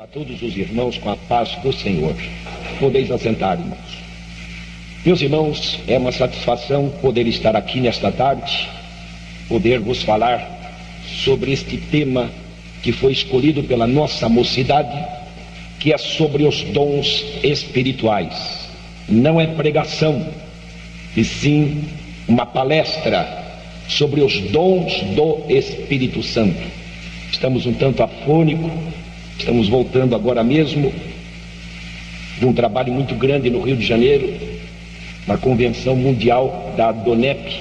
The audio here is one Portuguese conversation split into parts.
A todos os irmãos com a paz do Senhor. Podeis assentar, irmãos. Meus irmãos, é uma satisfação poder estar aqui nesta tarde, poder vos falar sobre este tema que foi escolhido pela nossa mocidade, que é sobre os dons espirituais. Não é pregação, e sim uma palestra sobre os dons do Espírito Santo. Estamos um tanto afônicos. Estamos voltando agora mesmo de um trabalho muito grande no Rio de Janeiro, na Convenção Mundial da DONEP,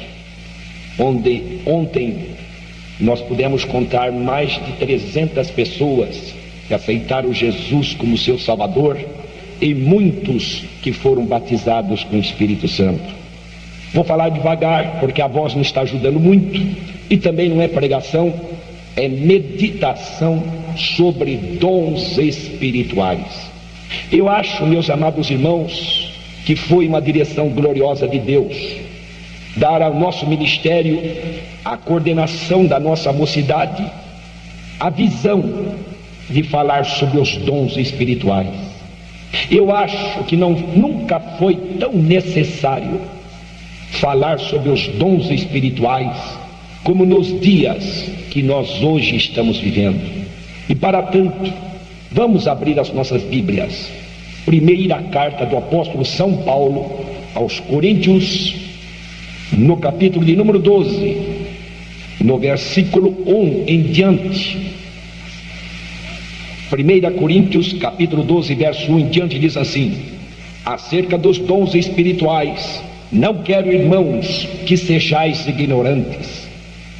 onde ontem nós pudemos contar mais de 300 pessoas que aceitaram Jesus como seu Salvador e muitos que foram batizados com o Espírito Santo. Vou falar devagar porque a voz não está ajudando muito e também não é pregação, é meditação sobre dons espirituais. Eu acho, meus amados irmãos, que foi uma direção gloriosa de Deus dar ao nosso ministério, à coordenação da nossa mocidade, a visão de falar sobre os dons espirituais. Eu acho que nunca foi tão necessário falar sobre os dons espirituais como nos dias que nós hoje estamos vivendo. E para tanto, vamos abrir as nossas Bíblias. Primeira carta do apóstolo São Paulo aos Coríntios, no capítulo de número 12, no versículo 1 em diante. 1 Coríntios, capítulo 12, verso 1 em diante, diz assim: acerca dos dons espirituais, não quero, irmãos, que sejais ignorantes,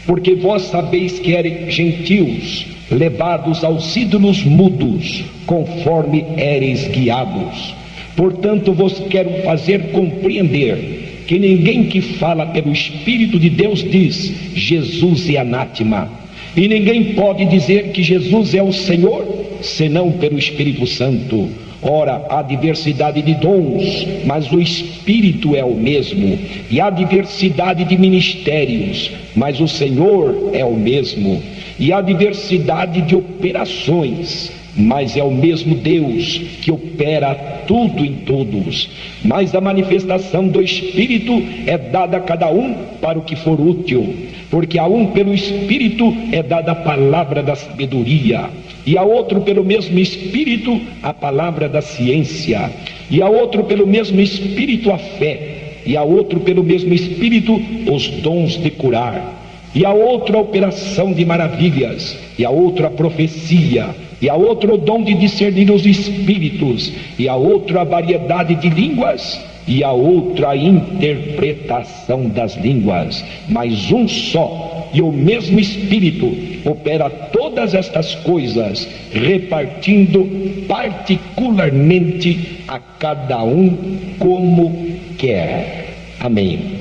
porque vós sabeis que eres gentios, levados aos ídolos mudos, conforme éreis guiados. Portanto, vos quero fazer compreender que ninguém que fala pelo Espírito de Deus diz Jesus é anátema, e ninguém pode dizer que Jesus é o Senhor, senão pelo Espírito Santo. Ora, há diversidade de dons, mas o Espírito é o mesmo, e há diversidade de ministérios, mas o Senhor é o mesmo, e há diversidade de operações, mas é o mesmo Deus que opera tudo em todos. Mas a manifestação do Espírito é dada a cada um para o que for útil, porque a um pelo Espírito é dada a palavra da sabedoria, e a outro pelo mesmo Espírito a palavra da ciência, e a outro pelo mesmo Espírito a fé, e a outro pelo mesmo Espírito os dons de curar, e a outro a operação de maravilhas, e a outro a profecia, e a outro o dom de discernir os espíritos, e a outro a variedade de línguas, e a outra a interpretação das línguas. Mas um só e o mesmo Espírito opera todas estas coisas, repartindo particularmente a cada um como quer. Amém.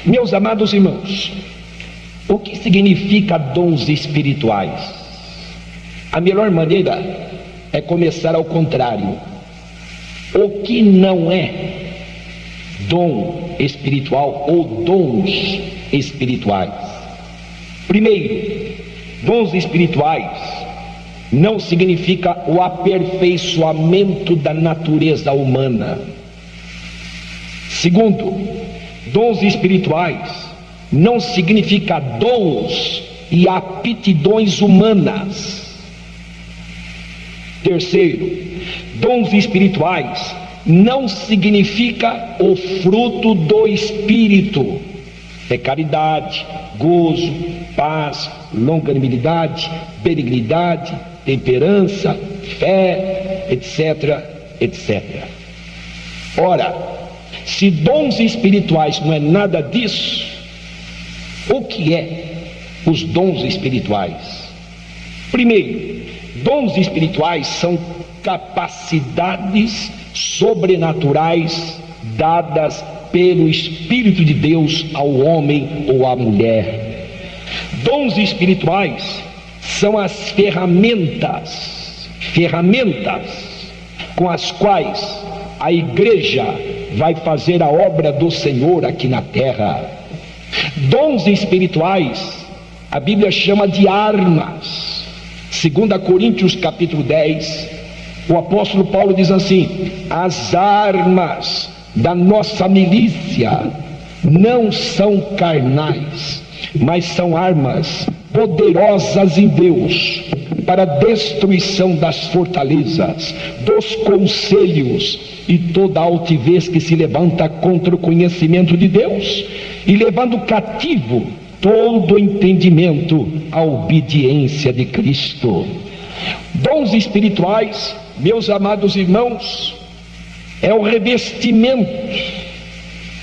Meus amados irmãos, o que significa dons espirituais? A melhor maneira é começar ao contrário. O que não é dom espiritual ou dons espirituais? Primeiro, dons espirituais não significa o aperfeiçoamento da natureza humana. Segundo, dons espirituais não significa dons e aptidões humanas. Terceiro, dons espirituais não significa o fruto do Espírito. É caridade, gozo, paz, longanimidade, benignidade, temperança, fé, etc, etc. Ora, se dons espirituais não é nada disso, o que é os dons espirituais? Primeiro, dons espirituais são capacidades sobrenaturais dadas pelo Espírito de Deus ao homem ou à mulher. Dons espirituais são as ferramentas com as quais a igreja vai fazer a obra do Senhor aqui na terra. Dons espirituais, a Bíblia chama de armas, 2 Coríntios capítulo 10, o apóstolo Paulo diz assim: as armas da nossa milícia não são carnais, mas são armas poderosas em Deus para a destruição das fortalezas, dos conselhos e toda altivez que se levanta contra o conhecimento de Deus, e levando cativo todo entendimento à obediência de Cristo. Dons espirituais, meus amados irmãos, é o revestimento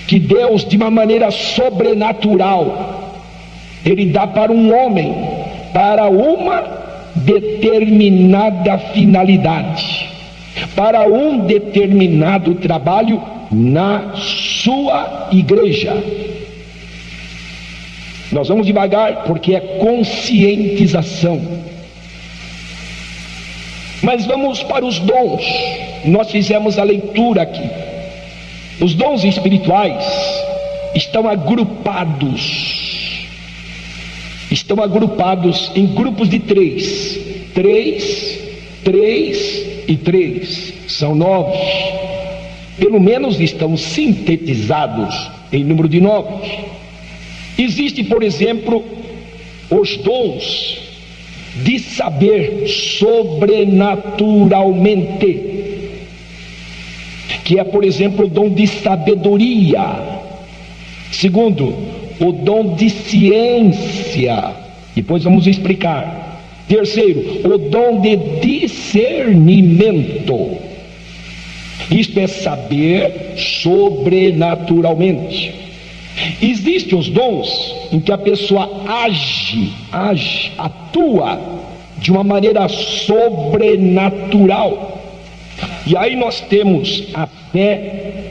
que Deus, de uma maneira sobrenatural, Ele dá para um homem, para uma determinada finalidade, para um determinado trabalho na sua igreja. Nós vamos devagar porque é conscientização. Mas vamos para os dons. Nós fizemos a leitura aqui. Os dons espirituais estão agrupados em grupos de 3 e 3, são 9, pelo menos estão sintetizados em número de 9. Existe, por exemplo, os dons de saber sobrenaturalmente, que é, por exemplo, o dom de sabedoria. Segundo, o dom de ciência, depois vamos explicar. Terceiro, o dom de discernimento. Isto é saber sobrenaturalmente. Existem os dons em que a pessoa atua de uma maneira sobrenatural. E aí nós temos a fé,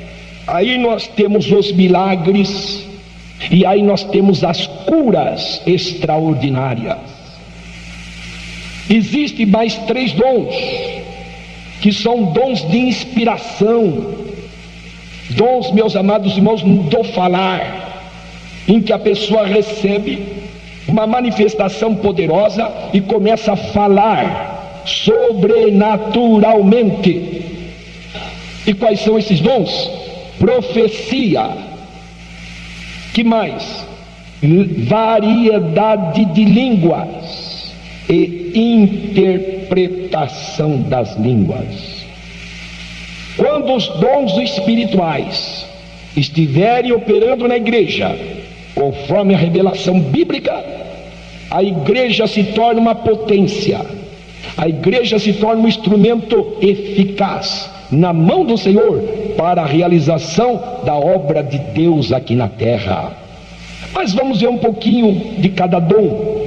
aí nós temos os milagres, e aí nós temos as curas extraordinárias. Existem mais 3 dons, que são dons de inspiração, dons, meus amados irmãos, do falar, em que a pessoa recebe uma manifestação poderosa e começa a falar sobrenaturalmente. E quais são esses dons? Profecia. Que mais? Variedade de línguas e interpretação das línguas. Quando os dons espirituais estiverem operando na igreja, conforme a revelação bíblica, a igreja se torna uma potência, a igreja se torna um instrumento eficaz na mão do Senhor para a realização da obra de Deus aqui na terra. Mas vamos ver um pouquinho de cada dom,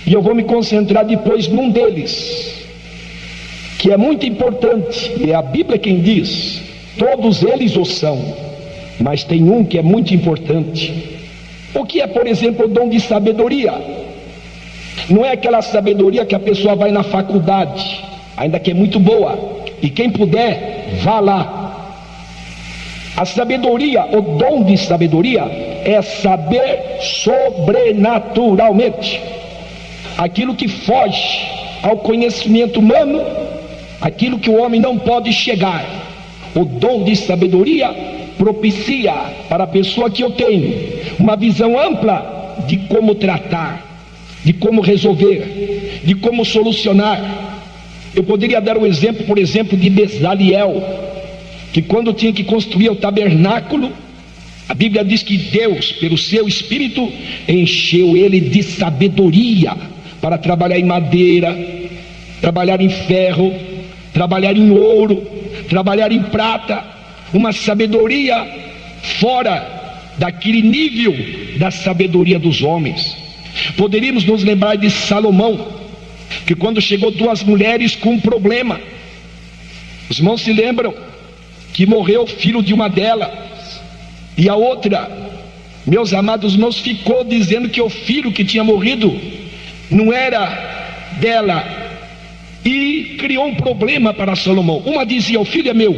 e eu vou me concentrar depois num deles, que é muito importante, e é a Bíblia quem diz. Todos eles o são, mas tem um que é muito importante. O que é, por exemplo, o dom de sabedoria? Não é aquela sabedoria que a pessoa vai na faculdade, ainda que é muito boa, e quem puder, vá lá. A sabedoria, o dom de sabedoria, é saber sobrenaturalmente aquilo que foge ao conhecimento humano, aquilo que o homem não pode chegar. O dom de sabedoria propicia para a pessoa que eu tenho uma visão ampla de como tratar, de como resolver, de como solucionar. Eu poderia dar o exemplo, por exemplo, de Bezaliel, que quando tinha que construir o tabernáculo, a Bíblia diz que Deus, pelo seu Espírito, encheu ele de sabedoria para trabalhar em madeira, trabalhar em ferro, trabalhar em ouro, trabalhar em prata, uma sabedoria fora daquele nível da sabedoria dos homens. Poderíamos nos lembrar de Salomão, que quando chegou 2 mulheres com um problema, os irmãos se lembram que morreu o filho de uma delas, e a outra, meus amados irmãos, ficou dizendo que o filho que tinha morrido não era dela, e criou um problema para Salomão. Uma dizia: o filho é meu.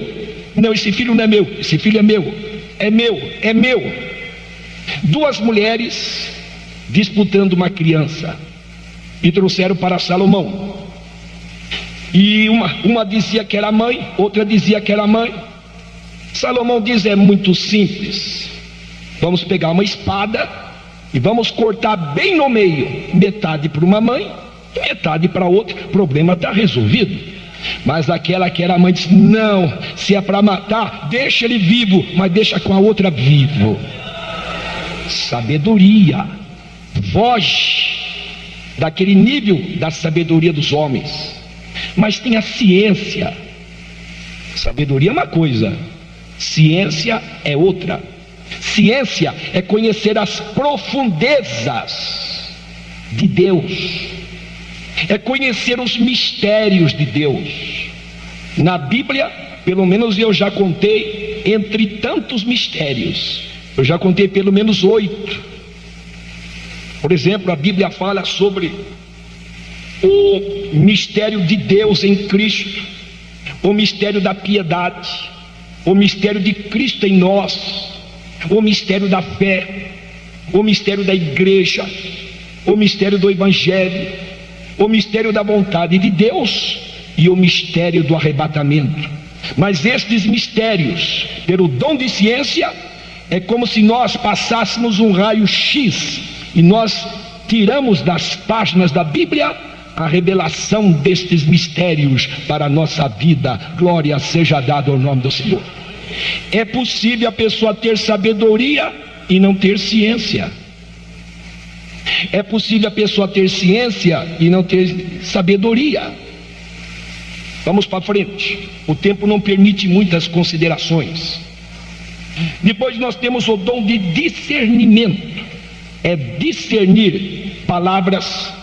Não, esse filho não é meu, esse filho é meu, é meu, é meu. 2 mulheres disputando uma criança. e trouxeram para Salomão. E uma dizia que era mãe, outra dizia que era mãe. Salomão diz: é muito simples, vamos pegar uma espada e vamos cortar bem no meio, metade para uma mãe e metade para outra, o problema está resolvido. Mas aquela que era mãe disse: não, se é para matar, deixa ele vivo, mas deixa com a outra vivo. Sabedoria, foge daquele nível da sabedoria dos homens. Mas tem a ciência. Sabedoria é uma coisa, ciência é outra. Ciência é conhecer as profundezas de Deus, é conhecer os mistérios de Deus. Na Bíblia, pelo menos eu já contei, entre tantos mistérios, eu já contei pelo menos 8. Por exemplo, a Bíblia fala sobre o mistério de Deus em Cristo, o mistério da piedade, o mistério de Cristo em nós, o mistério da fé, o mistério da igreja, o mistério do Evangelho, o mistério da vontade de Deus e o mistério do arrebatamento. Mas estes mistérios, pelo dom de ciência, é como se nós passássemos um raio-x e nós tiramos das páginas da Bíblia a revelação destes mistérios para a nossa vida. Glória seja dada ao nome do Senhor. É possível a pessoa ter sabedoria e não ter ciência. É possível a pessoa ter ciência e não ter sabedoria. Vamos para frente, o tempo não permite muitas considerações. Depois nós temos o dom de discernimento. É discernir palavras,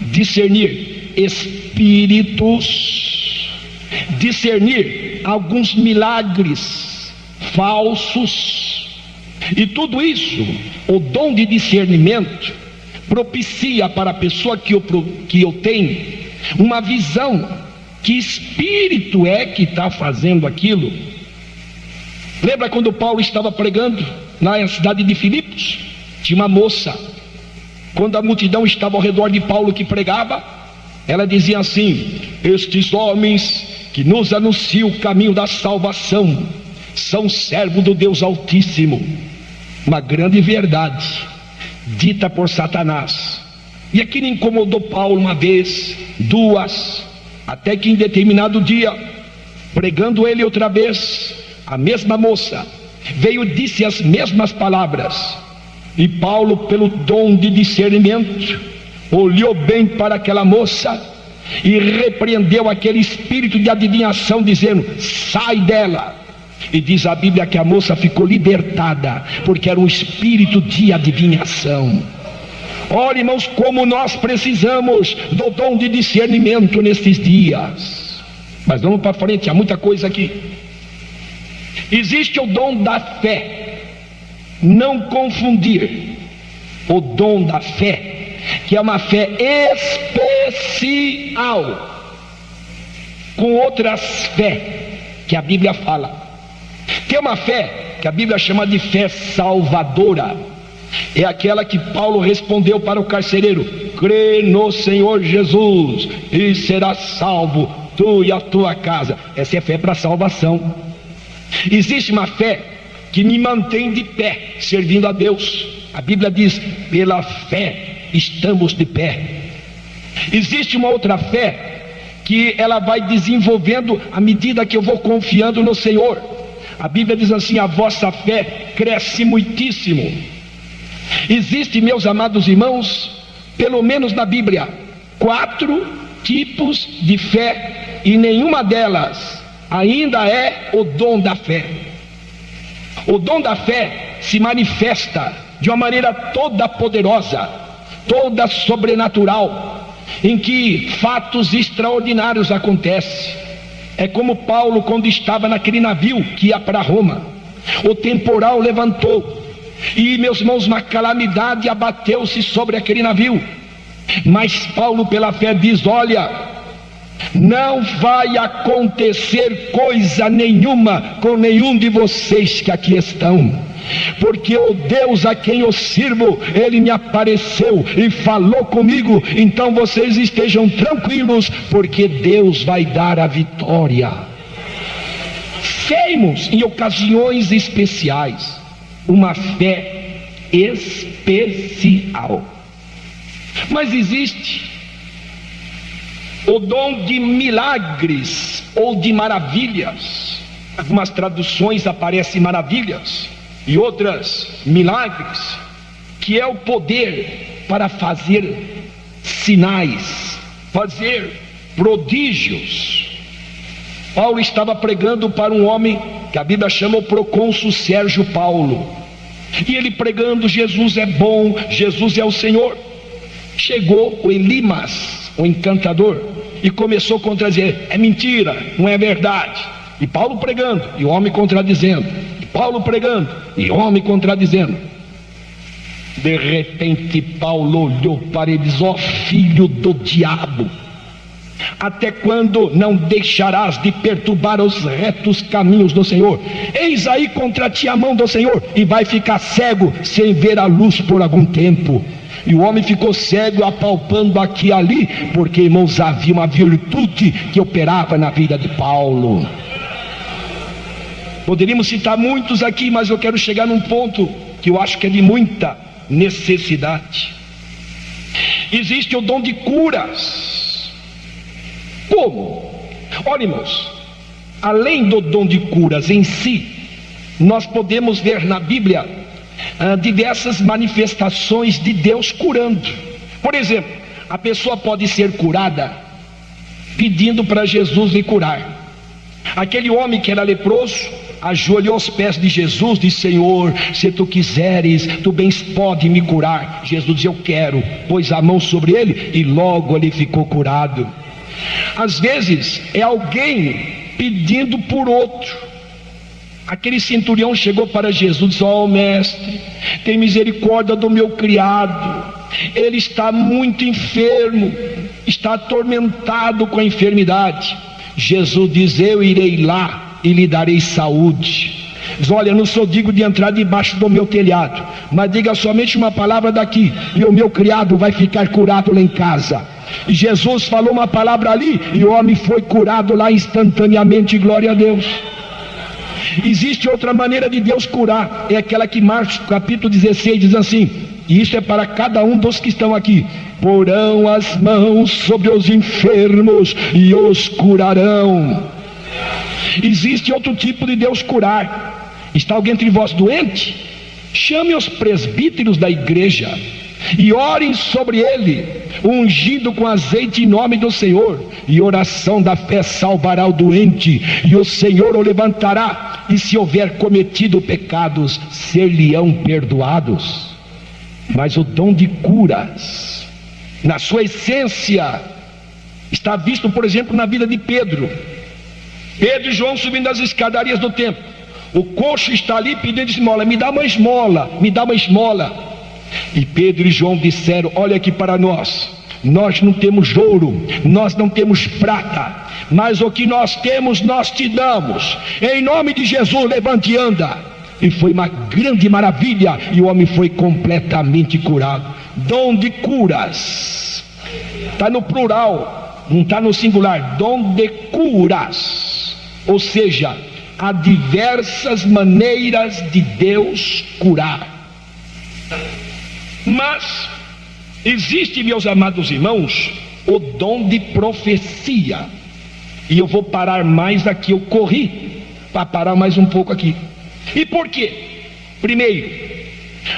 discernir espíritos, discernir alguns milagres falsos. E tudo isso, o dom de discernimento propicia para a pessoa que eu tenho uma visão. Que espírito é que está fazendo aquilo? Lembra quando Paulo estava pregando na cidade de Filipos? Tinha uma moça, quando a multidão estava ao redor de Paulo que pregava, ela dizia assim: estes homens que nos anunciam o caminho da salvação são servos do Deus Altíssimo. Uma grande verdade dita por Satanás. E aquilo incomodou Paulo uma vez, duas, até que em determinado dia, pregando ele outra vez, a mesma moça veio e disse as mesmas palavras. E Paulo, pelo dom de discernimento, olhou bem para aquela moça e repreendeu aquele espírito de adivinhação, dizendo: sai dela. E diz a Bíblia que a moça ficou libertada, porque era um espírito de adivinhação. Olha, irmãos, como nós precisamos do dom de discernimento nestes dias. Mas vamos para frente, há muita coisa aqui. Existe o dom da fé. Não confundir o dom da fé, que é uma fé especial, com outras fé que a Bíblia fala. Tem uma fé que a Bíblia chama de fé salvadora. É aquela que Paulo respondeu para o carcereiro: crê no Senhor Jesus e serás salvo, tu e a tua casa. Essa é fé para salvação. Existe uma fé que me mantém de pé, servindo a Deus. A Bíblia diz: pela fé estamos de pé. Existe uma outra fé que ela vai desenvolvendo à medida que eu vou confiando no Senhor. A Bíblia diz assim: a vossa fé cresce muitíssimo. Existe, meus amados irmãos, pelo menos na Bíblia, 4 tipos de fé, e nenhuma delas ainda é o dom da fé. O dom da fé se manifesta de uma maneira toda poderosa, toda sobrenatural, em que fatos extraordinários acontecem. É como Paulo, quando estava naquele navio que ia para Roma, o temporal levantou, e, meus irmãos, uma calamidade abateu-se sobre aquele navio. Mas Paulo, pela fé, diz: olha, não vai acontecer coisa nenhuma com nenhum de vocês que aqui estão. porque o Deus a quem eu sirvo, Ele me apareceu e falou comigo. Então vocês estejam tranquilos, porque Deus vai dar a vitória. Temos em ocasiões especiais uma fé especial, mas existe o dom de milagres ou de maravilhas. Algumas traduções aparecem maravilhas e outras milagres, que é o poder para fazer sinais, fazer prodígios. Paulo estava pregando para um homem que a Bíblia chama o procônsul Sérgio Paulo, e ele pregando: Jesus é bom, Jesus é o Senhor. Chegou o Elimas, o encantador, e começou a contradizer: é mentira, não é verdade. E Paulo pregando, e o homem contradizendo, e Paulo pregando, e o homem contradizendo. De repente Paulo olhou para eles: ó filho do diabo, até quando não deixarás de perturbar os retos caminhos do Senhor? Eis aí contra ti a mão do Senhor, e vai ficar cego sem ver a luz por algum tempo. E o homem ficou cego, apalpando aqui e ali, porque, irmãos, havia uma virtude que operava na vida de Paulo. Poderíamos citar muitos aqui, mas eu quero chegar num ponto que eu acho que é de muita necessidade. Existe o dom de curas. Como? Olha, irmãos, além do dom de curas em si, nós podemos ver na Bíblia diversas manifestações de Deus curando. Por exemplo, a pessoa pode ser curada pedindo para Jesus lhe curar. Aquele homem que era leproso ajoelhou aos pés de Jesus, disse: Senhor, se tu quiseres, tu bem pode me curar. Jesus disse: eu quero. Pôs a mão sobre ele e logo ele ficou curado. Às vezes é alguém pedindo por outro. Aquele centurião chegou para Jesus e disse: ó mestre, tem misericórdia do meu criado, ele está muito enfermo, está atormentado com a enfermidade. Jesus diz: eu irei lá e lhe darei saúde. Diz: olha, eu não sou digno de entrar debaixo do meu telhado, mas diga somente uma palavra daqui e o meu criado vai ficar curado lá em casa. E Jesus falou uma palavra ali e o homem foi curado lá instantaneamente. Glória a Deus. Existe outra maneira de Deus curar, é aquela que Marcos capítulo 16 diz assim, e isso é para cada um dos que estão aqui: porão as mãos sobre os enfermos e os curarão. Existe outro tipo de Deus curar. Está alguém entre vós doente? Chame os presbíteros da igreja e orem sobre ele, ungido com azeite em nome do Senhor, e oração da fé salvará o doente, e o Senhor o levantará, e se houver cometido pecados, ser-lhe-ão perdoados. Mas o dom de curas, na sua essência, está visto, por exemplo, na vida de Pedro. Pedro e João subindo as escadarias do templo, o coxo está ali pedindo esmola: me dá uma esmola, me dá uma esmola. E Pedro e João disseram: olha aqui para nós, nós não temos ouro, nós não temos prata, mas o que nós temos nós te damos. Em nome de Jesus, levante e anda. E foi uma grande maravilha, e o homem foi completamente curado. Dom de curas, está no plural, não está no singular. Dom de curas, ou seja, há diversas maneiras de Deus curar. Mas existe, meus amados irmãos, o dom de profecia. E eu vou parar mais aqui, eu corri para parar mais um pouco aqui. E por quê? Primeiro,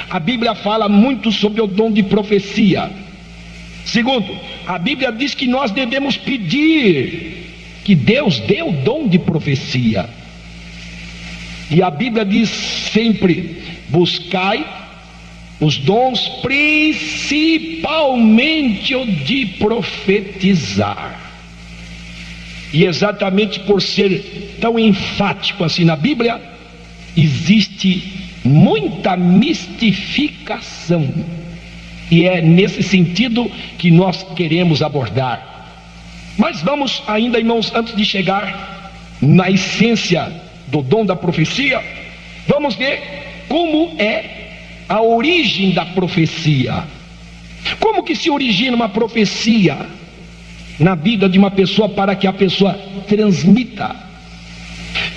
a Bíblia fala muito sobre o dom de profecia. Segundo, a Bíblia diz que nós devemos pedir que Deus dê o dom de profecia. E a Bíblia diz sempre: buscai os dons, principalmente o de profetizar. E exatamente por ser tão enfático assim na Bíblia, existe muita mistificação, e é nesse sentido que nós queremos abordar. Mas vamos ainda, irmãos, antes de chegar na essência do dom da profecia, vamos ver como é a origem da profecia. Como que se origina uma profecia na vida de uma pessoa para que a pessoa transmita?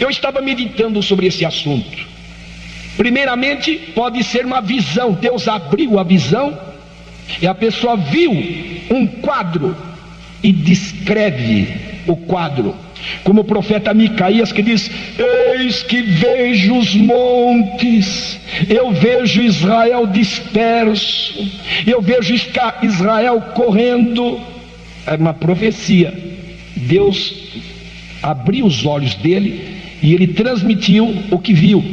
Eu estava meditando sobre esse assunto. Primeiramente, pode ser uma visão. Deus abriu a visão e a pessoa viu um quadro e descreve o quadro, como o profeta Micaías, que diz: eis que vejo os montes, eu vejo Israel disperso, eu vejo Israel correndo. É uma profecia. Deus abriu os olhos dele e ele transmitiu o que viu.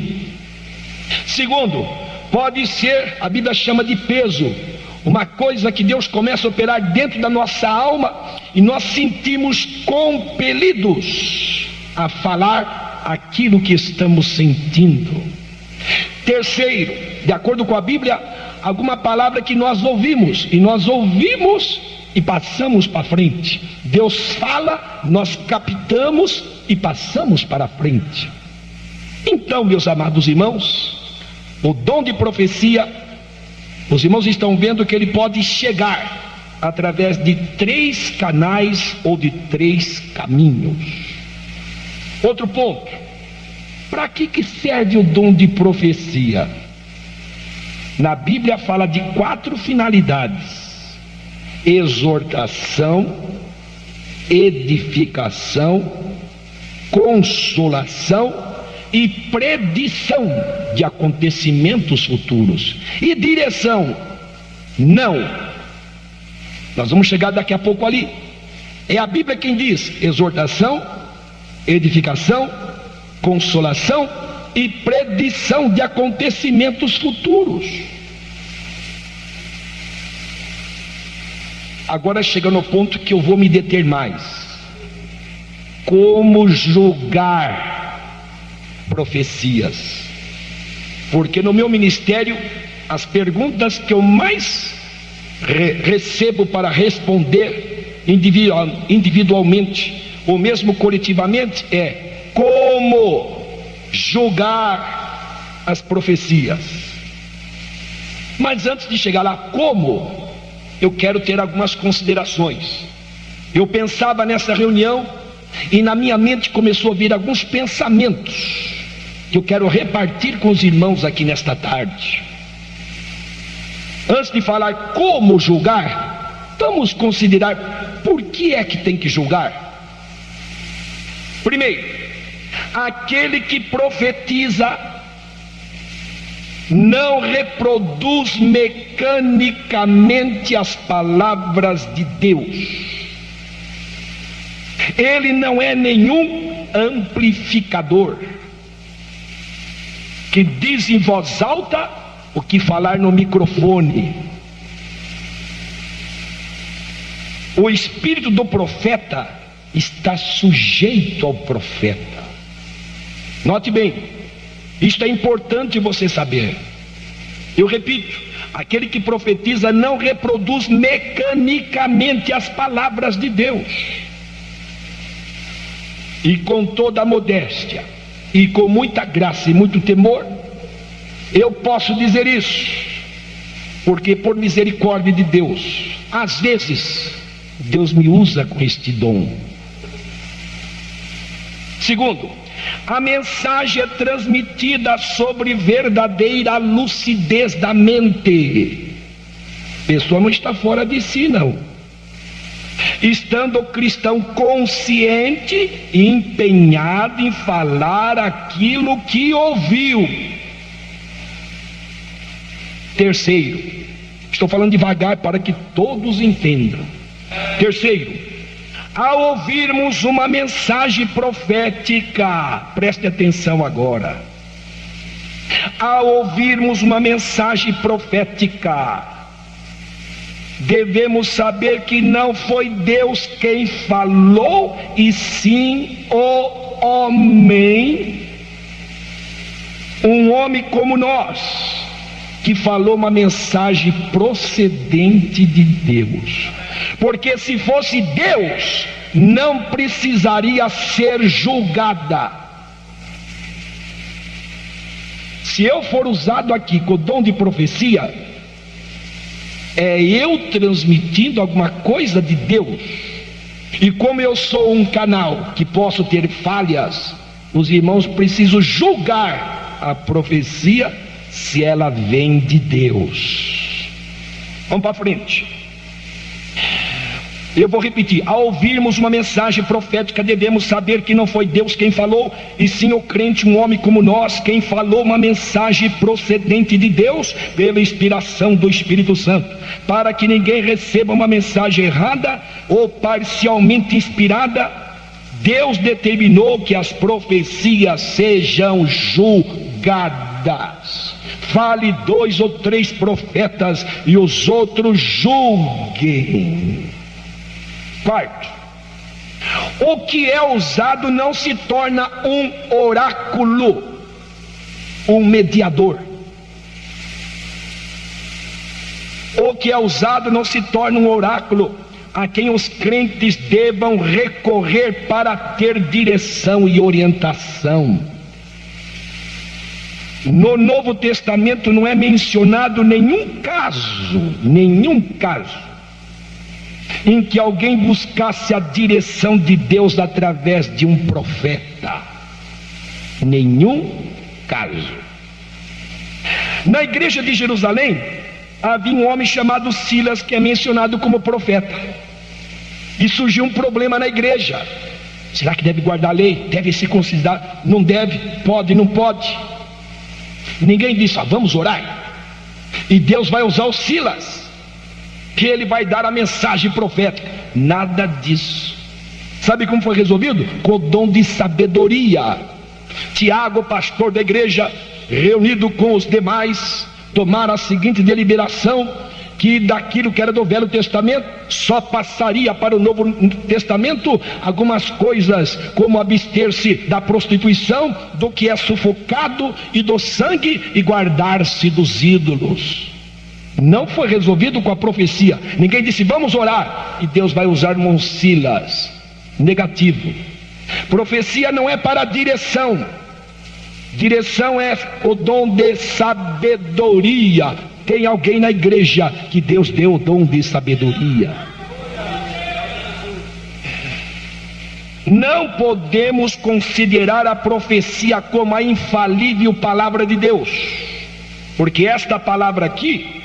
Segundo, pode ser, a Bíblia chama de peso, uma coisa que Deus começa a operar dentro da nossa alma e nós sentimos compelidos a falar aquilo que estamos sentindo. Terceiro, de acordo com a Bíblia, alguma palavra que nós ouvimos e passamos para frente. Deus fala, nós captamos e passamos para frente. Então, meus amados irmãos, o dom de profecia, os irmãos estão vendo que ele pode chegar através de 3 canais ou de 3 caminhos. Outro ponto: para que serve o dom de profecia? Na Bíblia fala de 4 finalidades: exortação, edificação, consolação e predição de acontecimentos futuros. E direção? Não. Nós vamos chegar daqui a pouco ali. É a Bíblia quem diz: exortação, edificação, consolação e predição de acontecimentos futuros. Agora chega no ponto que eu vou me deter mais: como julgar profecias. Porque no meu ministério, as perguntas que eu mais recebo para responder individualmente ou mesmo coletivamente é: como julgar as profecias? Mas antes de chegar lá, como, eu quero ter algumas considerações. Eu pensava nessa reunião e na minha mente começou a vir alguns pensamentos que eu quero repartir com os irmãos aqui nesta tarde. Antes de falar como julgar, vamos considerar por que é que tem que julgar. Primeiro, aquele que profetiza não reproduz mecanicamente as palavras de Deus. Ele não é nenhum amplificador que diz em voz alta o que falar no microfone. O espírito do profeta está sujeito ao profeta. Note bem, isto é importante você saber. Eu repito: aquele que profetiza não reproduz mecanicamente as palavras de Deus. E com toda a modéstia e com muita graça e muito temor, eu posso dizer isso, porque por misericórdia de Deus, às vezes Deus me usa com este dom. Segundo, a mensagem é transmitida sobre verdadeira lucidez da mente. A pessoa não está fora de si, não. Estando o cristão consciente e empenhado em falar aquilo que ouviu. Terceiro, estou falando devagar para que todos entendam. Terceiro, ao ouvirmos uma mensagem profética, preste atenção agora. Ao ouvirmos uma mensagem profética, devemos saber que não foi Deus quem falou, e sim o homem, um homem como nós, que falou uma mensagem procedente de Deus. Porque se fosse Deus, não precisaria ser julgada. Se eu for usado aqui com o dom de profecia, é eu transmitindo alguma coisa de Deus. E como eu sou um canal que posso ter falhas, os irmãos precisam julgar a profecia se ela vem de Deus. Vamos para frente. Eu vou repetir: ao ouvirmos uma mensagem profética, devemos saber que não foi Deus quem falou, e sim o crente, um homem como nós, quem falou uma mensagem procedente de Deus, pela inspiração do Espírito Santo, para que ninguém receba uma mensagem errada ou parcialmente inspirada. Deus determinou que as profecias sejam julgadas. Fale 2 ou 3 profetas e os outros julguem. Quarto, o que é usado não se torna um oráculo, um mediador. O que é usado não se torna um oráculo a quem os crentes devam recorrer para ter direção e orientação. No Novo Testamento não é mencionado nenhum caso em que alguém buscasse a direção de Deus através de um profeta. Nenhum caso. Na igreja de Jerusalém havia um homem chamado Silas, que é mencionado como profeta, e surgiu um problema na igreja. Será que deve guardar a lei? Deve se considerar? Não deve? Pode? Não pode? Ninguém disse: vamos orar e Deus vai usar o Silas, que ele vai dar a mensagem profética. Nada disso. Sabe como foi resolvido? Com o dom de sabedoria. Tiago, pastor da igreja, reunido com os demais, tomaram a seguinte deliberação: que daquilo que era do Velho Testamento só passaria para o Novo Testamento algumas coisas, como abster-se da prostituição, do que é sufocado e do sangue, e guardar-se dos ídolos. Não foi resolvido com a profecia. Ninguém disse: vamos orar e Deus vai usar um Silas. Negativo. Profecia não é para direção. Direção é o dom de sabedoria. Tem alguém na igreja que Deus deu o dom de sabedoria? Não podemos considerar a profecia como a infalível palavra de Deus, porque esta palavra aqui,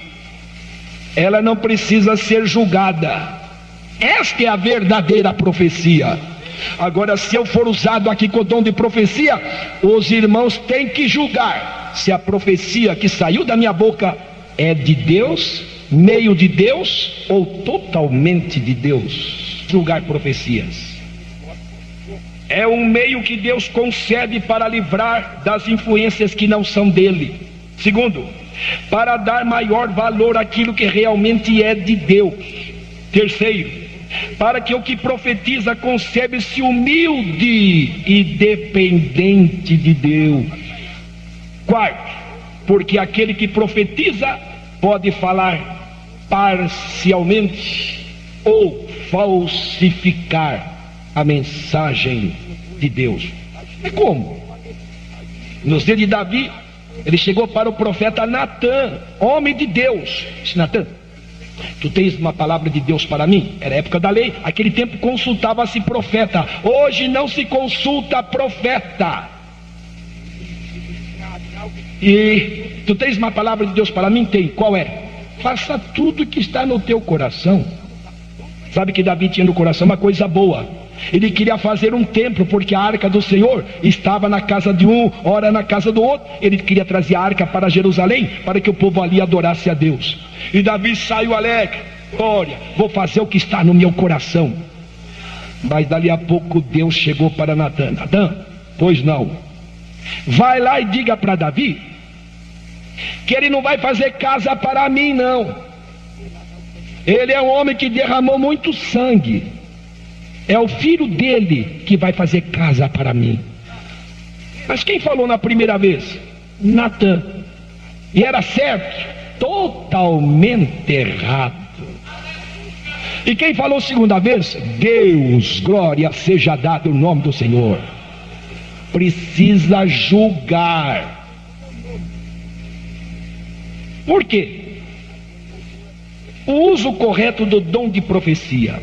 ela não precisa ser julgada. Esta é a verdadeira profecia. Agora, se eu for usado aqui com o dom de profecia, os irmãos têm que julgar se a profecia que saiu da minha boca é de Deus, meio de Deus ou totalmente de Deus. Julgar profecias é um meio que Deus concede para livrar das influências que não são dele. Segundo, para dar maior valor àquilo que realmente é de Deus. Terceiro, para que o que profetiza concebe-se humilde e dependente de Deus. Quarto, porque aquele que profetiza pode falar parcialmente ou falsificar a mensagem de Deus. É como? Nos dias de Davi, ele chegou para o profeta Natã, homem de Deus. Disse: Natã, tu tens uma palavra de Deus para mim? Era a época da lei. Aquele tempo consultava-se profeta. Hoje não se consulta profeta. E tu tens uma palavra de Deus para mim? Tem. Qual é? Faça tudo o que está no teu coração. Sabe que Davi tinha no coração uma coisa boa. Ele queria fazer um templo, porque a arca do Senhor estava na casa de um, ora na casa do outro. Ele queria trazer a arca para Jerusalém, para que o povo ali adorasse a Deus. E Davi saiu alegre: olha, vou fazer o que está no meu coração. Mas dali a pouco Deus chegou para Natã: Natã, pois não, vai lá e diga para Davi que ele não vai fazer casa para mim, não. Ele é um homem que derramou muito sangue. É o filho dele que vai fazer casa para mim. Mas quem falou na primeira vez? Natã. E era certo? Totalmente errado. E quem falou segunda vez? Deus, glória seja dada o nome do Senhor. Precisa julgar. Por quê? O uso correto do dom de profecia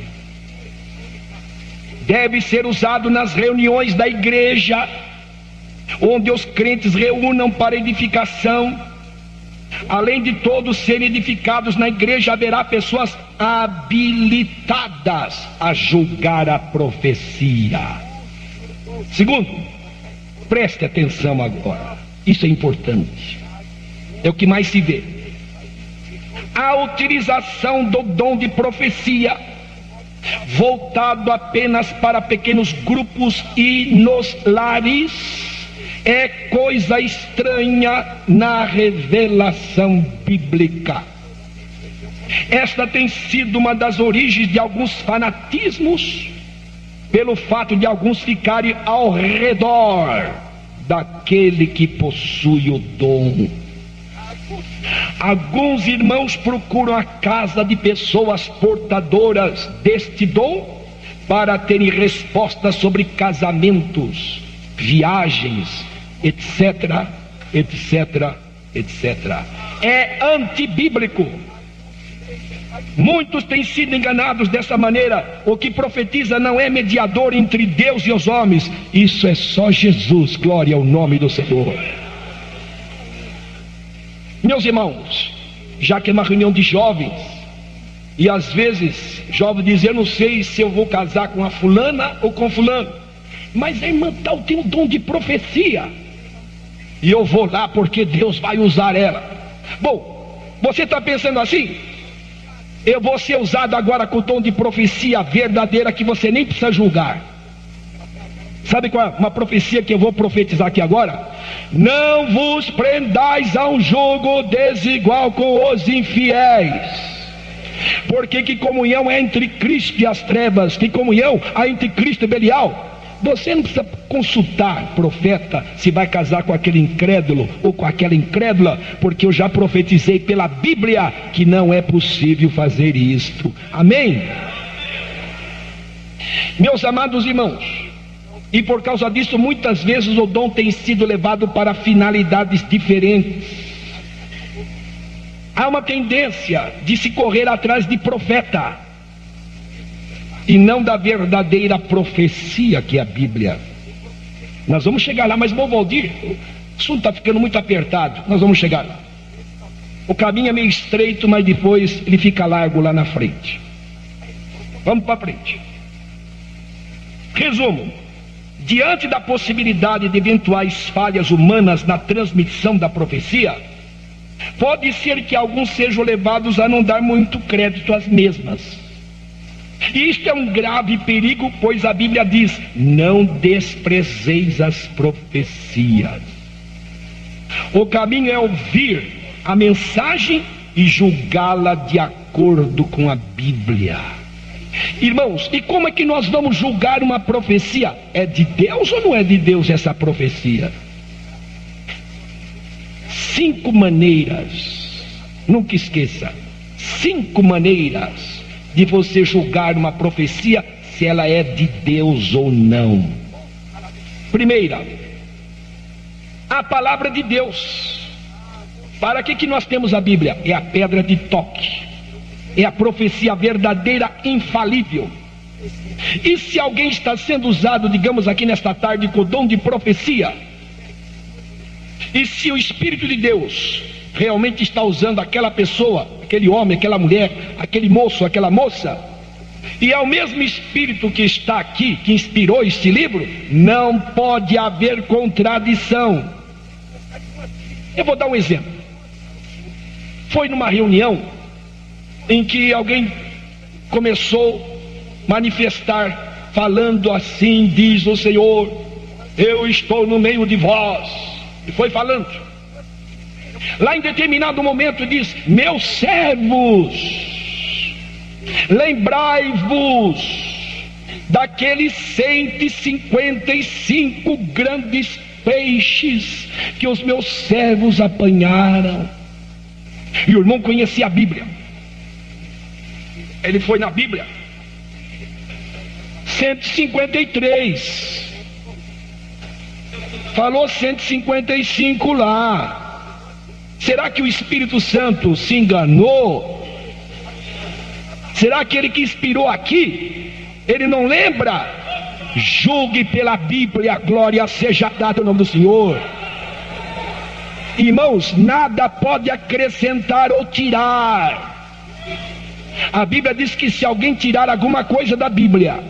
deve ser usado nas reuniões da igreja, onde os crentes reúnam para edificação. Além de todos serem edificados na igreja, haverá pessoas habilitadas a julgar a profecia. Segundo, preste atenção agora, isso é importante, é o que mais se vê: a utilização do dom de profecia voltado apenas para pequenos grupos e nos lares é coisa estranha na revelação bíblica. Esta tem sido uma das origens de alguns fanatismos, pelo fato de alguns ficarem ao redor daquele que possui o dom. Alguns irmãos procuram a casa de pessoas portadoras deste dom para terem respostas sobre casamentos, viagens, etc, etc, etc. É antibíblico. Muitos têm sido enganados dessa maneira. O que profetiza não é mediador entre Deus e os homens. Isso é só Jesus. Glória ao nome do Senhor. Meus irmãos, já que é uma reunião de jovens, e às vezes jovem diz: eu não sei se eu vou casar com a fulana ou com fulano, mas a irmã tal tem um dom de profecia, e eu vou lá porque Deus vai usar ela. Bom, você está pensando assim? Eu vou ser usado agora com o dom de profecia verdadeira que você nem precisa julgar. Sabe qual é uma profecia que eu vou profetizar aqui agora? Não vos prendais a um jugo desigual com os infiéis. Porque que comunhão é entre Cristo e as trevas? Que comunhão há entre Cristo e Belial? Você não precisa consultar profeta se vai casar com aquele incrédulo ou com aquela incrédula, porque eu já profetizei pela Bíblia que não é possível fazer isto. Amém? Meus amados irmãos, e por causa disso muitas vezes o dom tem sido levado para finalidades diferentes. Há uma tendência de se correr atrás de profeta e não da verdadeira profecia que é a Bíblia. Nós vamos chegar lá, mas bom, Valdir, o assunto está ficando muito apertado. Nós vamos chegar lá. O caminho é meio estreito, mas depois ele fica largo lá na frente. Vamos para frente. Resumo: diante da possibilidade de eventuais falhas humanas na transmissão da profecia, pode ser que alguns sejam levados a não dar muito crédito às mesmas. E isto é um grave perigo, pois a Bíblia diz: não desprezeis as profecias. O caminho é ouvir a mensagem e julgá-la de acordo com a Bíblia. Irmãos, e como é que nós vamos julgar uma profecia? É de Deus ou não é de Deus essa profecia? 5 maneiras, nunca esqueça, 5 maneiras de você julgar uma profecia, se ela é de Deus ou não. Primeira, a palavra de Deus. Para que nós temos a Bíblia? É a pedra de toque, é a profecia verdadeira, infalível. E se alguém está sendo usado, digamos aqui nesta tarde, com o dom de profecia, e se o Espírito de Deus realmente está usando aquela pessoa, aquele homem, aquela mulher, aquele moço, aquela moça, e é o mesmo Espírito que está aqui, que inspirou este livro, não pode haver contradição. Eu vou dar um exemplo. Foi numa reunião em que alguém começou a manifestar, falando assim: diz o Senhor, eu estou no meio de vós. E foi falando. Lá em determinado momento diz: meus servos, lembrai-vos daqueles 155 grandes peixes que os meus servos apanharam. E o irmão conhecia a Bíblia. Ele foi na Bíblia. 153. Falou 155 lá. Será que o Espírito Santo se enganou? Será que ele que inspirou aqui, ele não lembra? Julgue pela Bíblia, a glória seja dada ao nome do Senhor. Irmãos, nada pode acrescentar ou tirar. A Bíblia diz que se alguém tirar alguma coisa da Bíblia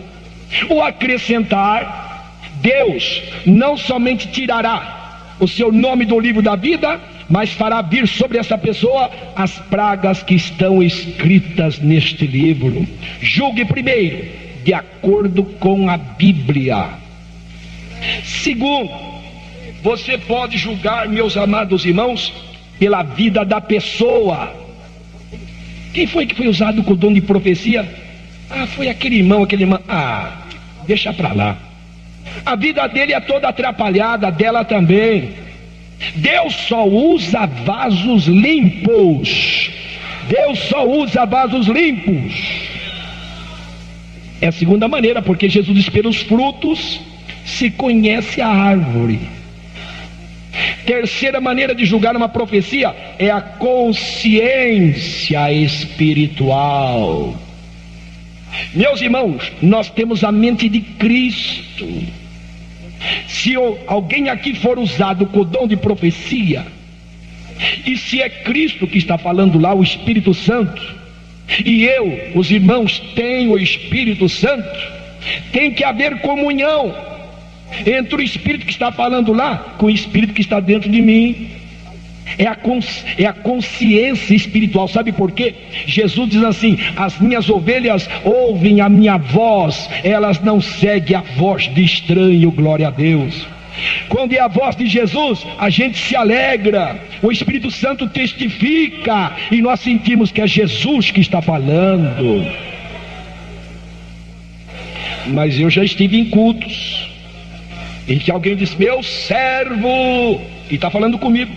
ou acrescentar, Deus não somente tirará o seu nome do livro da vida, mas fará vir sobre essa pessoa as pragas que estão escritas neste livro. Julgue primeiro, de acordo com a Bíblia. Segundo, você pode julgar, meus amados irmãos, pela vida da pessoa. Quem foi que foi usado com o dom de profecia? Foi aquele irmão. Deixa pra lá. A vida dele é toda atrapalhada, dela também. Deus só usa vasos limpos. Deus só usa vasos limpos. É a segunda maneira, porque Jesus diz: pelos frutos se conhece a árvore. Terceira maneira de julgar uma profecia é a consciência espiritual. Meus irmãos, nós temos a mente de Cristo. Se alguém aqui for usado com o dom de profecia, e se é Cristo que está falando lá, o Espírito Santo, e os irmãos, têm o Espírito Santo, tem que haver comunhão entre o Espírito que está falando lá com o Espírito que está dentro de mim. É a consciência espiritual. Sabe por quê? Jesus diz assim: as minhas ovelhas ouvem a minha voz, elas não seguem a voz de estranho. Glória a Deus. Quando é a voz de Jesus, a gente se alegra, o Espírito Santo testifica, e nós sentimos que é Jesus que está falando. Mas eu já estive em cultos em que alguém disse: meu servo, e está falando comigo,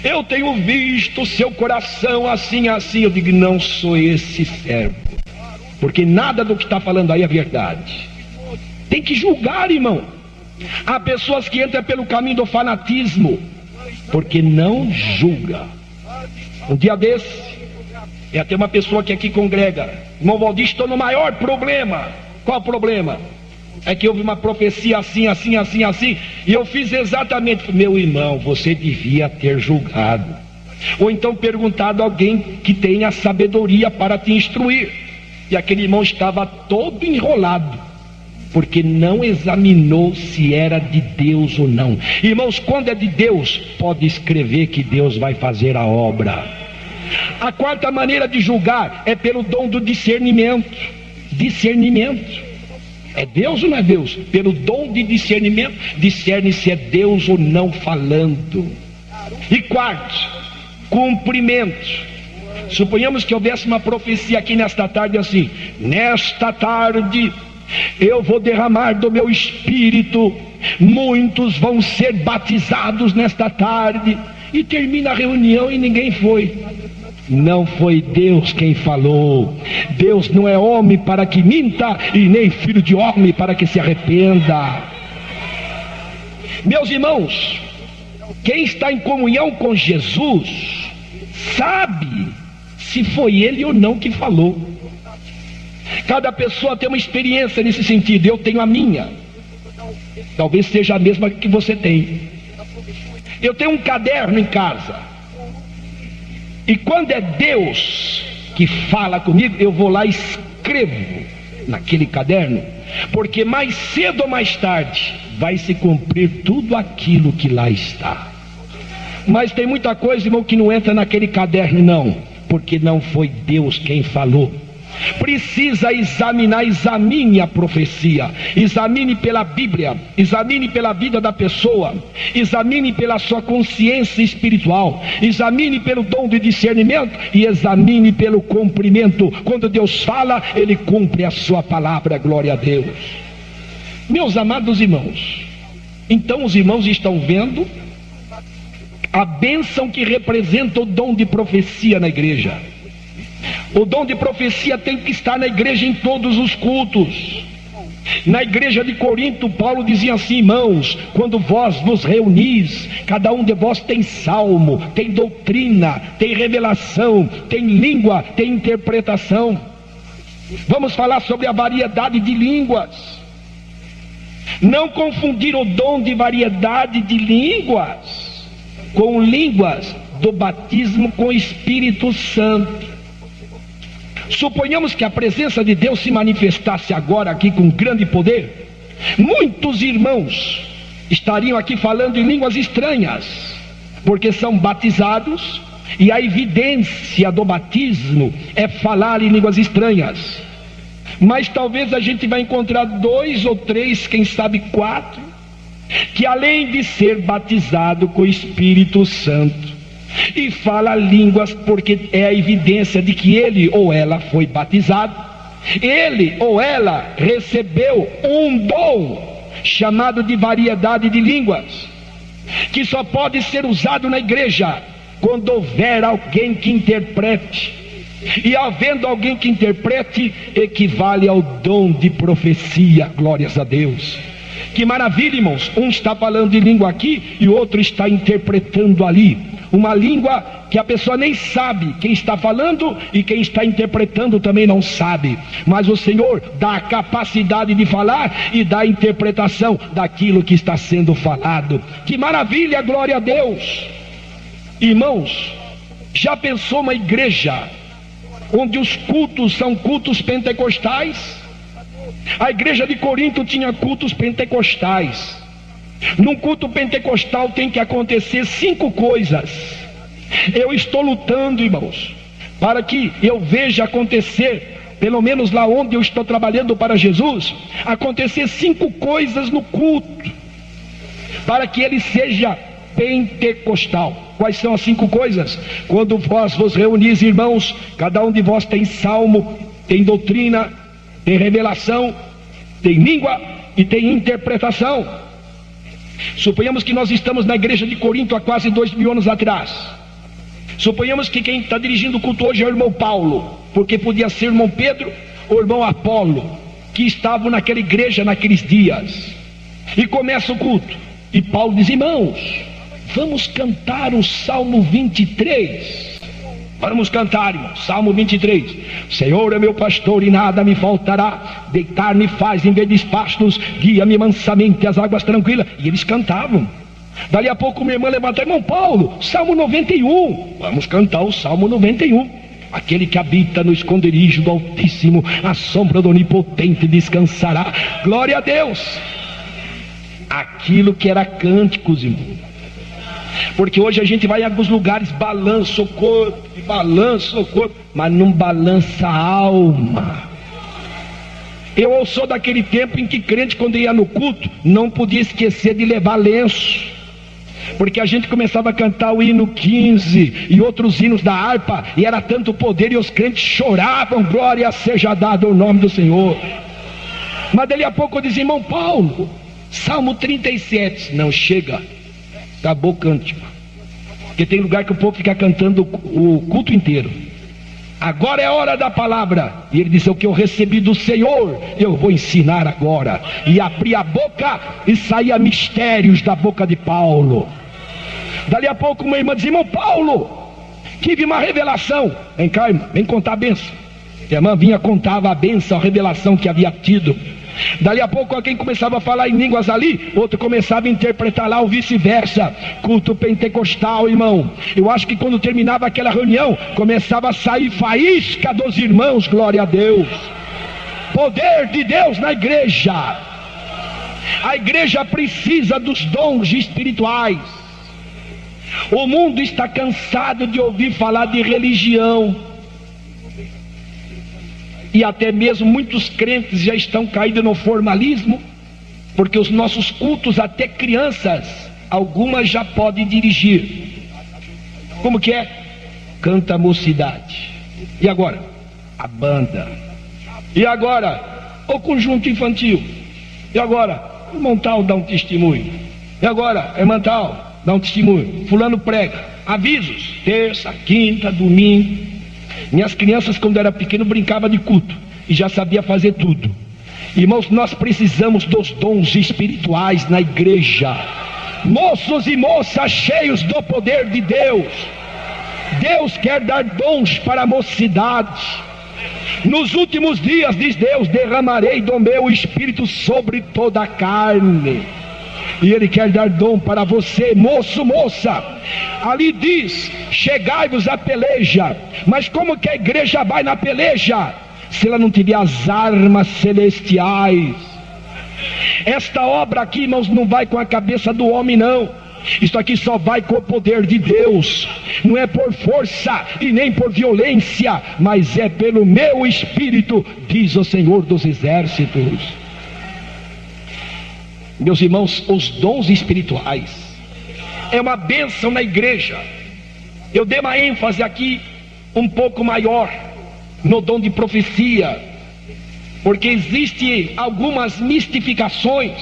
eu tenho visto seu coração assim, assim. Eu digo: não sou esse servo, porque nada do que está falando aí é verdade. Tem que julgar, irmão. Há pessoas que entram pelo caminho do fanatismo, porque não julga. Um dia desse, até uma pessoa que aqui congrega: irmão Valdir, estou no maior problema. Qual o problema? É que houve uma profecia assim, assim, assim, assim, e eu fiz exatamente. Meu irmão, você devia ter julgado, ou então perguntado a alguém que tenha sabedoria para te instruir. E aquele irmão estava todo enrolado, porque não examinou se era de Deus ou não. Irmãos, quando é de Deus, pode escrever que Deus vai fazer a obra. A quarta maneira de julgar é pelo dom do discernimento. Discernimento. É Deus ou não é Deus? Pelo dom de discernimento, discerne se é Deus ou não falando. E quarto, cumprimento. Suponhamos que houvesse uma profecia aqui nesta tarde assim: nesta tarde eu vou derramar do meu espírito, muitos vão ser batizados nesta tarde. E termina a reunião e ninguém foi. Não foi Deus quem falou. Deus não é homem para que minta, e nem filho de homem para que se arrependa. Meus irmãos, quem está em comunhão com Jesus sabe se foi ele ou não que falou. Cada pessoa tem uma experiência nesse sentido. Eu tenho a minha, talvez seja a mesma que você tem. Eu tenho um caderno em casa, e quando é Deus que fala comigo, eu vou lá e escrevo naquele caderno, porque mais cedo ou mais tarde vai se cumprir tudo aquilo que lá está. Mas tem muita coisa, irmão, que não entra naquele caderno não, porque não foi Deus quem falou. Precisa examinar. Examine a profecia, examine pela Bíblia, examine pela vida da pessoa, examine pela sua consciência espiritual, examine pelo dom de discernimento e examine pelo cumprimento. Quando Deus fala, Ele cumpre a sua palavra. Glória a Deus. Meus amados irmãos, então os irmãos estão vendo a bênção que representa o dom de profecia na igreja. O dom de profecia tem que estar na igreja em todos os cultos. Na igreja de Corinto, Paulo dizia assim: irmãos, quando vós vos reunis, cada um de vós tem salmo, tem doutrina, tem revelação, tem língua, tem interpretação. Vamos falar sobre a variedade de línguas. Não confundir o dom de variedade de línguas com línguas do batismo com o Espírito Santo. Suponhamos que a presença de Deus se manifestasse agora aqui com grande poder. Muitos irmãos estariam aqui falando em línguas estranhas, porque são batizados, e a evidência do batismo é falar em línguas estranhas. Mas talvez a gente vai encontrar 2 ou 3, quem sabe 4, que além de ser batizado com o Espírito Santo e fala línguas, porque é a evidência de que ele ou ela foi batizado, ele ou ela recebeu um dom chamado de variedade de línguas, que só pode ser usado na igreja quando houver alguém que interprete. E havendo alguém que interprete, equivale ao dom de profecia. Glórias a Deus. Que maravilha, irmãos. Um está falando de língua aqui e o outro está interpretando ali. Uma língua que a pessoa nem sabe quem está falando, e quem está interpretando também não sabe. Mas o Senhor dá a capacidade de falar e dá a interpretação daquilo que está sendo falado. Que maravilha, glória a Deus. Irmãos, já pensou uma igreja onde os cultos são cultos pentecostais? A igreja de Corinto tinha cultos pentecostais. Num culto pentecostal tem que acontecer 5 coisas. Eu estou lutando, irmãos, para que eu veja acontecer, pelo menos lá onde eu estou trabalhando para Jesus, acontecer 5 coisas no culto, para que ele seja pentecostal. Quais são as 5 coisas? Quando vós vos reunis, irmãos, cada um de vós tem salmo, tem doutrina, tem revelação, tem língua e tem interpretação. Suponhamos que nós estamos na igreja de Corinto há quase 2000 anos atrás. Suponhamos que quem está dirigindo o culto hoje é o irmão Paulo, porque podia ser o irmão Pedro ou o irmão Apolo, que estavam naquela igreja naqueles dias. E começa o culto, e Paulo diz: irmãos, vamos cantar o Salmo 23. Vamos cantar, irmão, Salmo 23. Senhor é meu pastor e nada me faltará. Deitar-me faz em verdes pastos, guia-me mansamente às águas tranquilas. E eles cantavam. Dali a pouco minha irmã levantou: irmão Paulo, Salmo 91. Vamos cantar o Salmo 91. Aquele que habita no esconderijo do Altíssimo, a sombra do Onipotente descansará. Glória a Deus. Aquilo que era cânticos, irmão. Porque hoje a gente vai em alguns lugares, balança o corpo, mas não balança a alma. Eu sou daquele tempo em que crente, quando ia no culto, não podia esquecer de levar lenço, porque a gente começava a cantar o hino 15 e outros hinos da harpa, e era tanto poder, e os crentes choravam: glória seja dada ao nome do Senhor. Mas dali a pouco eu dizia: irmão Paulo, Salmo 37. Não, chega, acabou o cântico. Porque tem lugar que o povo fica cantando o culto inteiro. Agora é hora da palavra. E ele disse: o que eu recebi do Senhor, eu vou ensinar agora. E abri a boca e saía mistérios da boca de Paulo. Dali a pouco uma irmã dizia: irmão Paulo, tive uma revelação. Vem cá, irmã, vem contar a bênção. E a irmã vinha, contava a bênção, a revelação que havia tido. Dali a pouco alguém começava a falar em línguas ali, outro começava a interpretar lá, ou vice-versa. Culto pentecostal, irmão. Eu acho que quando terminava aquela reunião, começava a sair faísca dos irmãos. Glória a Deus. Poder de Deus na igreja. A igreja precisa dos dons espirituais. O mundo está cansado de ouvir falar de religião. E até mesmo muitos crentes já estão caídos no formalismo, porque os nossos cultos, até crianças, algumas já podem dirigir. Como que é? Canta a mocidade. E agora? A banda. E agora? O conjunto infantil. E agora? O irmão tal dá um testemunho. E agora? A irmã tal dá um testemunho. Fulano prega. Avisos. Terça, quinta, domingo. Minhas crianças, quando era pequeno, brincavam de culto e já sabia fazer tudo. Irmãos, nós precisamos dos dons espirituais na igreja. Moços e moças cheios do poder de Deus. Deus quer dar dons para a mocidade. Nos últimos dias, diz Deus, derramarei do meu espírito sobre toda a carne. E Ele quer dar dom para você, moço, moça. Ali diz, chegai-vos à peleja. Mas como que a igreja vai na peleja se ela não tiver as armas celestiais? Esta obra aqui, irmãos, não vai com a cabeça do homem, não. Isto aqui só vai com o poder de Deus. Não é por força e nem por violência, mas é pelo meu espírito, diz o Senhor dos Exércitos. Meus irmãos, os dons espirituais é uma bênção na igreja. Eu dei uma ênfase aqui um pouco maior no dom de profecia, porque existem algumas mistificações.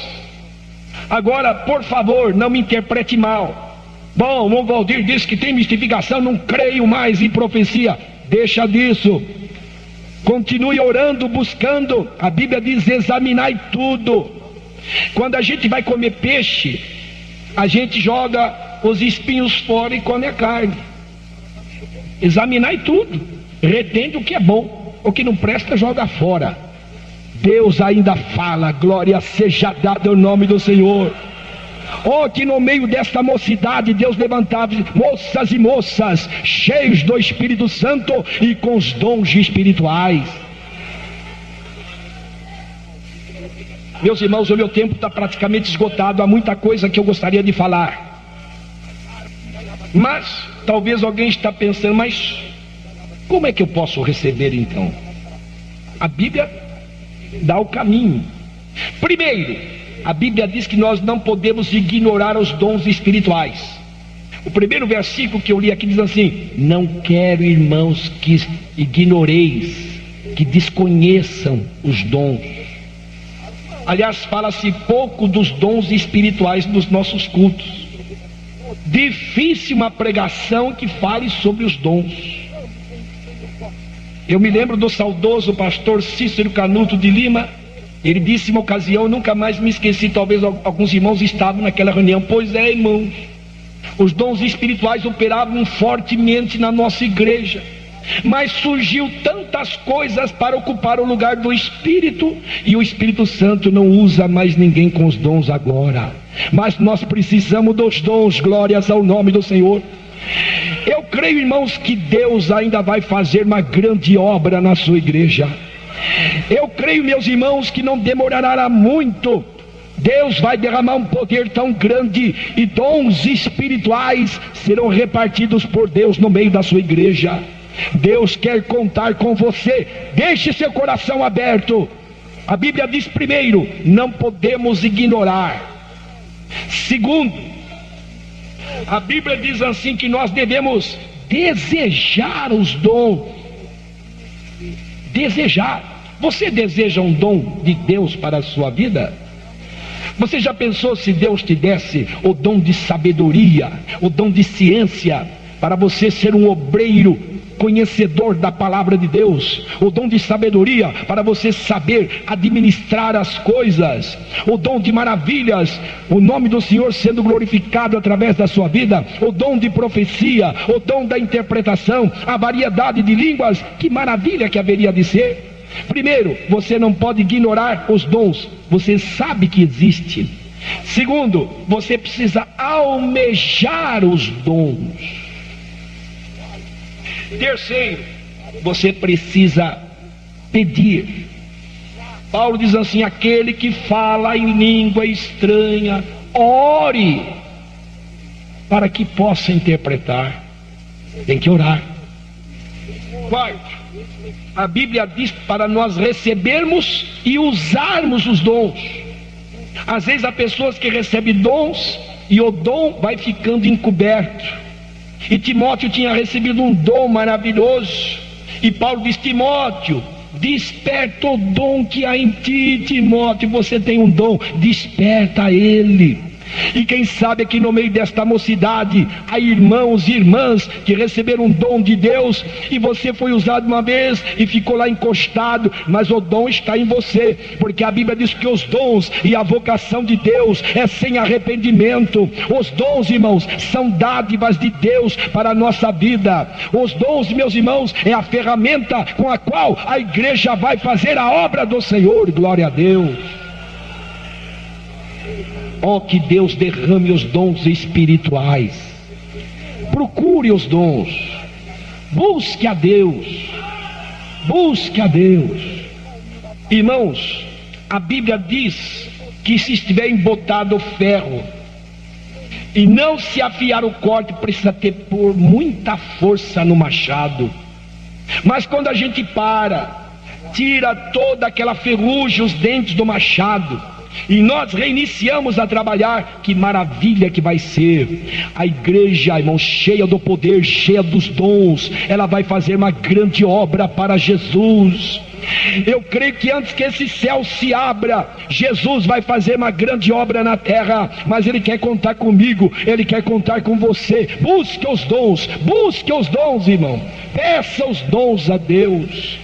Agora, por favor, não me interprete mal. Bom, o Valdir disse que tem mistificação, não creio mais em profecia. Deixa disso. Continue orando, buscando. A Bíblia diz, examinai tudo. Quando a gente vai comer peixe, a gente joga os espinhos fora e come a carne. Examinai tudo. Retende o que é bom. O que não presta, joga fora. Deus ainda fala, glória seja dada ao nome do Senhor. Oh, que no meio desta mocidade Deus levantava moças e moças cheios do Espírito Santo e com os dons espirituais. Meus irmãos, o meu tempo está praticamente esgotado. Há muita coisa que eu gostaria de falar, mas talvez alguém está pensando, mas como é que eu posso receber então? A Bíblia dá o caminho. Primeiro, a Bíblia diz que nós não podemos ignorar os dons espirituais. O primeiro versículo que eu li aqui diz assim: não quero, irmãos, que ignoreis, que desconheçam os dons. Aliás, fala-se pouco dos dons espirituais nos nossos cultos. Difícil uma pregação que fale sobre os dons. Eu me lembro do saudoso pastor Cícero Canuto de Lima. Ele disse uma ocasião, nunca mais me esqueci, talvez alguns irmãos estavam naquela reunião: pois é, irmãos, os dons espirituais operavam fortemente na nossa igreja, mas surgiu tantas coisas para ocupar o lugar do Espírito, e o Espírito Santo não usa mais ninguém com os dons agora. Mas nós precisamos dos dons, glórias ao nome do Senhor. Eu creio, irmãos, que Deus ainda vai fazer uma grande obra na sua igreja. Eu creio, meus irmãos, que não demorará muito. Deus vai derramar um poder tão grande, e dons espirituais serão repartidos por Deus no meio da sua igreja. Deus quer contar com você. Deixe seu coração aberto. A Bíblia diz, primeiro, não podemos ignorar. Segundo, a Bíblia diz assim que nós devemos desejar os dons. Desejar. Você deseja um dom de Deus para a sua vida? Você já pensou se Deus te desse o dom de sabedoria, o dom de ciência, para você ser um obreiro conhecedor da palavra de Deus, o dom de sabedoria para você saber administrar as coisas, o dom de maravilhas, o nome do Senhor sendo glorificado através da sua vida, o dom de profecia, o dom da interpretação, a variedade de línguas? Que maravilha que haveria de ser! Primeiro, você não pode ignorar os dons, você sabe que existe. Segundo, você precisa almejar os dons. Terceiro, você precisa pedir. Paulo diz assim: aquele que fala em língua estranha, ore para que possa interpretar. Tem que orar. Quarto, a Bíblia diz para nós recebermos e usarmos os dons. Às vezes há pessoas que recebem dons e o dom vai ficando encoberto. E Timóteo tinha recebido um dom maravilhoso, e Paulo diz: Timóteo, desperta o dom que há em ti. Timóteo, você tem um dom, desperta ele. E quem sabe aqui no meio desta mocidade há irmãos e irmãs que receberam um dom de Deus, e você foi usado uma vez e ficou lá encostado, mas o dom está em você, porque a Bíblia diz que os dons e a vocação de Deus é sem arrependimento. Os dons, irmãos, são dádivas de Deus para a nossa vida. Os dons, meus irmãos, é a ferramenta com a qual a igreja vai fazer a obra do Senhor. Glória a Deus. Oh, que Deus derrame os dons espirituais. Procure os dons. Busque a Deus. Busque a Deus. Irmãos, a Bíblia diz que se estiver embotado o ferro e não se afiar o corte, precisa ter por muita força no machado. Mas quando a gente tira toda aquela ferrugem, os dentes do machado, e nós reiniciamos a trabalhar, que maravilha que vai ser. A igreja, irmão, cheia do poder, cheia dos dons, ela vai fazer uma grande obra para Jesus. Eu creio que antes que esse céu se abra, Jesus vai fazer uma grande obra na terra. Mas Ele quer contar comigo, Ele quer contar com você. Busque os dons, irmão. Peça os dons a Deus.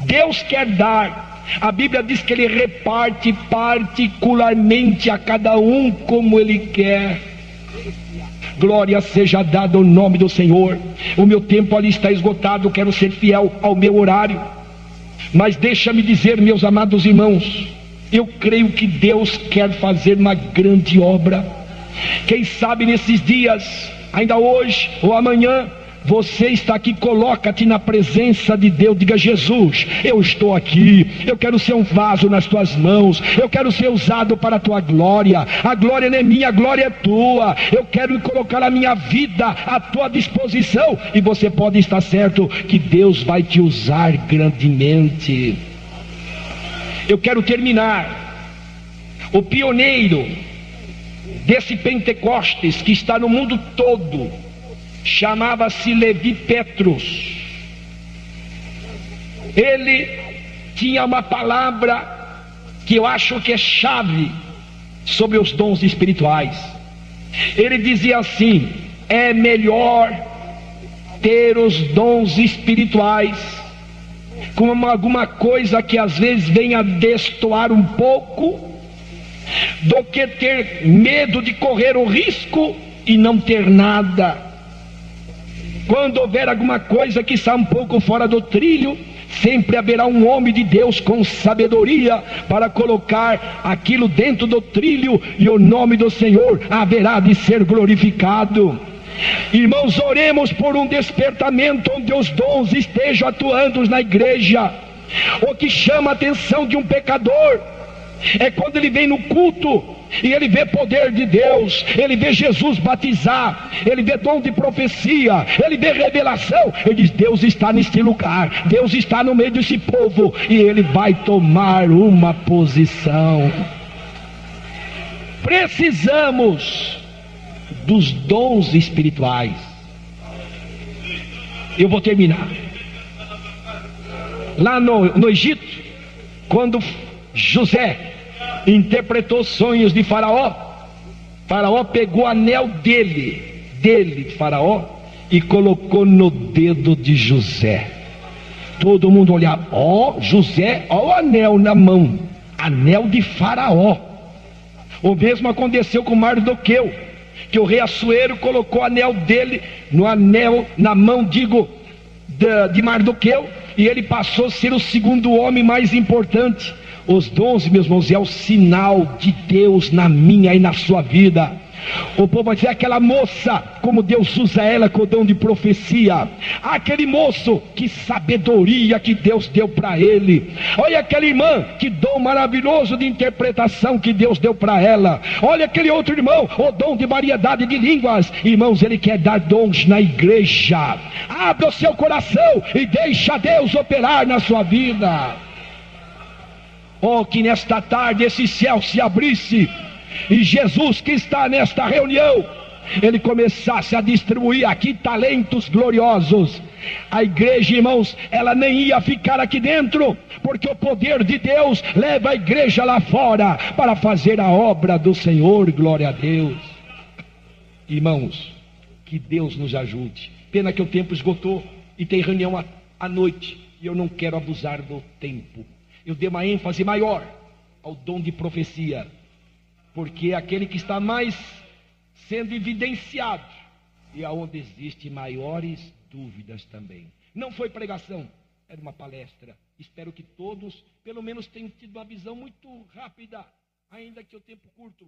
Deus quer dar. A Bíblia diz que Ele reparte particularmente a cada um como Ele quer. Glória seja dada ao nome do Senhor. O meu tempo ali está esgotado, quero ser fiel ao meu horário. Mas deixa-me dizer, meus amados irmãos, eu creio que Deus quer fazer uma grande obra. Quem sabe nesses dias, ainda hoje ou amanhã, você está aqui, coloca-te na presença de Deus, diga: Jesus, eu estou aqui, eu quero ser um vaso nas tuas mãos, eu quero ser usado para a tua glória. A glória não é minha, a glória é tua. Eu quero colocar a minha vida à tua disposição, e você pode estar certo que Deus vai te usar grandemente. Eu quero terminar. O pioneiro desse Pentecostes que está no mundo todo chamava-se Levi Petrus. Ele tinha uma palavra que eu acho que é chave sobre os dons espirituais. Ele dizia assim: é melhor ter os dons espirituais como alguma coisa que às vezes venha destoar um pouco, do que ter medo de correr o risco e não ter nada. Quando houver alguma coisa que está um pouco fora do trilho, sempre haverá um homem de Deus com sabedoria para colocar aquilo dentro do trilho, e o nome do Senhor haverá de ser glorificado. Irmãos, oremos por um despertamento onde os dons estejam atuando na igreja. O que chama a atenção de um pecador é quando ele vem no culto e ele vê poder de Deus, ele vê Jesus batizar, ele vê dom de profecia, ele vê revelação. Ele diz: Deus está neste lugar, Deus está no meio desse povo, e ele vai tomar uma posição. Precisamos dos dons espirituais. Eu vou terminar. Lá no Egito, quando José interpretou sonhos de Faraó, Faraó pegou o anel dele, Faraó, e colocou no dedo de José. Todo mundo olhava: ó, José, ó o anel na mão, anel de Faraó. O mesmo aconteceu com Mardoqueu, que o rei Assuero colocou o anel dele na mão, de Mardoqueu, e ele passou a ser o segundo homem mais importante. Os dons, meus irmãos, é o sinal de Deus na minha e na sua vida. O povo vai dizer: aquela moça, como Deus usa ela com o dom de profecia. Aquele moço, que sabedoria que Deus deu para ele. Olha aquela irmã, que dom maravilhoso de interpretação que Deus deu para ela. Olha aquele outro irmão, o dom de variedade de línguas. Irmãos, Ele quer dar dons na igreja. Abra o seu coração e deixa Deus operar na sua vida. Oh, que nesta tarde esse céu se abrisse e Jesus, que está nesta reunião, Ele começasse a distribuir aqui talentos gloriosos. a igreja, irmãos, ela nem ia ficar aqui dentro, porque o poder de Deus leva a igreja lá fora para fazer a obra do Senhor. Glória a Deus. Irmãos, que Deus nos ajude. Pena que o tempo esgotou e tem reunião à noite, e eu não quero abusar do tempo. Eu dei uma ênfase maior ao dom de profecia, porque é aquele que está mais sendo evidenciado e aonde existe maiores dúvidas também. Não foi pregação, era uma palestra. Espero que todos, pelo menos, tenham tido uma visão muito rápida, ainda que o tempo curto.